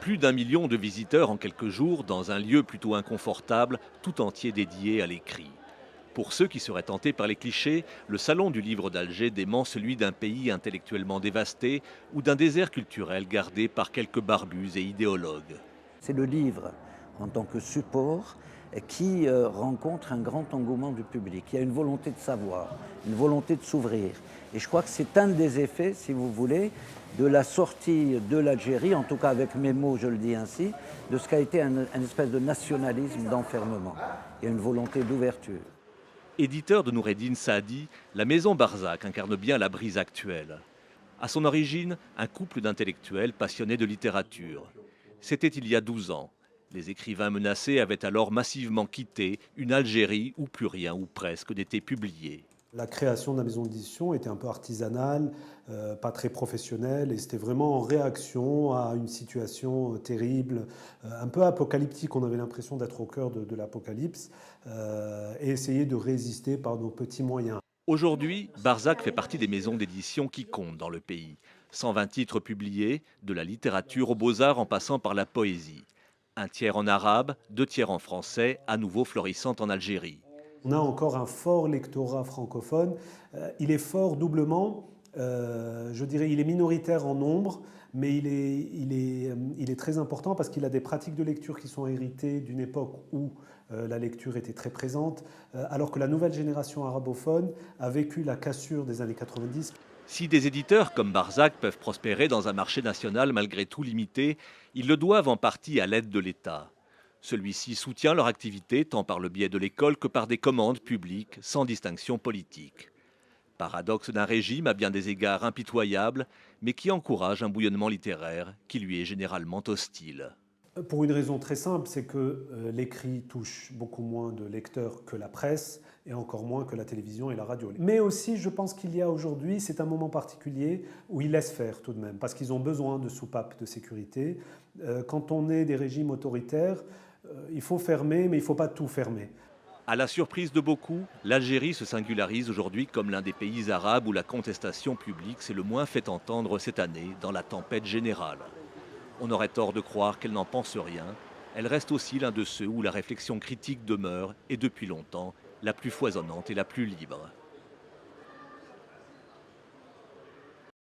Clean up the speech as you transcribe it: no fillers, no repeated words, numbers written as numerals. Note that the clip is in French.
Plus d'1 million de visiteurs en quelques jours dans un lieu plutôt inconfortable, tout entier dédié à l'écrit. Pour ceux qui seraient tentés par les clichés, le Salon du livre d'Alger dément celui d'un pays intellectuellement dévasté ou d'un désert culturel gardé par quelques barbus et idéologues. C'est le livre en tant que support qui rencontre un grand engouement du public. Il y a une volonté de savoir, une volonté de s'ouvrir. Et je crois que c'est un des effets, si vous voulez, de la sortie de l'Algérie, en tout cas avec mes mots, je le dis ainsi, de ce qu'a été un espèce de nationalisme d'enfermement. Il y a une volonté d'ouverture. Éditeur de Noureddin Saadi, la maison Barzac incarne bien la brise actuelle. À son origine, un couple d'intellectuels passionnés de littérature. C'était il y a 12 ans. Les écrivains menacés avaient alors massivement quitté une Algérie où plus rien ou presque n'était publié. La création de la maison d'édition était un peu artisanale, pas très professionnelle, et c'était vraiment en réaction à une situation terrible, un peu apocalyptique. On avait l'impression d'être au cœur de l'apocalypse, et essayer de résister par nos petits moyens. Aujourd'hui, Barzac fait partie des maisons d'édition qui comptent dans le pays. 120 titres publiés, de la littérature aux beaux-arts en passant par la poésie. Un tiers en arabe, 2 tiers en français, à nouveau florissante en Algérie. On a encore un fort lectorat francophone. Il est fort doublement, je dirais, il est minoritaire en nombre, mais il est très important parce qu'il a des pratiques de lecture qui sont héritées d'une époque où la lecture était très présente, alors que la nouvelle génération arabophone a vécu la cassure des années 90. Si des éditeurs comme Barzac peuvent prospérer dans un marché national malgré tout limité, ils le doivent en partie à l'aide de l'État. Celui-ci soutient leur activité tant par le biais de l'école que par des commandes publiques sans distinction politique. Paradoxe d'un régime à bien des égards impitoyable, mais qui encourage un bouillonnement littéraire qui lui est généralement hostile. Pour une raison très simple, c'est que l'écrit touche beaucoup moins de lecteurs que la presse et encore moins que la télévision et la radio. Mais aussi, je pense qu'il y a aujourd'hui, c'est un moment particulier où ils laissent faire tout de même, parce qu'ils ont besoin de soupapes de sécurité. Quand on est des régimes autoritaires, il faut fermer, mais il ne faut pas tout fermer. À la surprise de beaucoup, l'Algérie se singularise aujourd'hui comme l'un des pays arabes où la contestation publique s'est le moins fait entendre cette année dans la tempête générale. On aurait tort de croire qu'elle n'en pense rien. Elle reste aussi l'un de ceux où la réflexion critique demeure, et depuis longtemps, la plus foisonnante et la plus libre.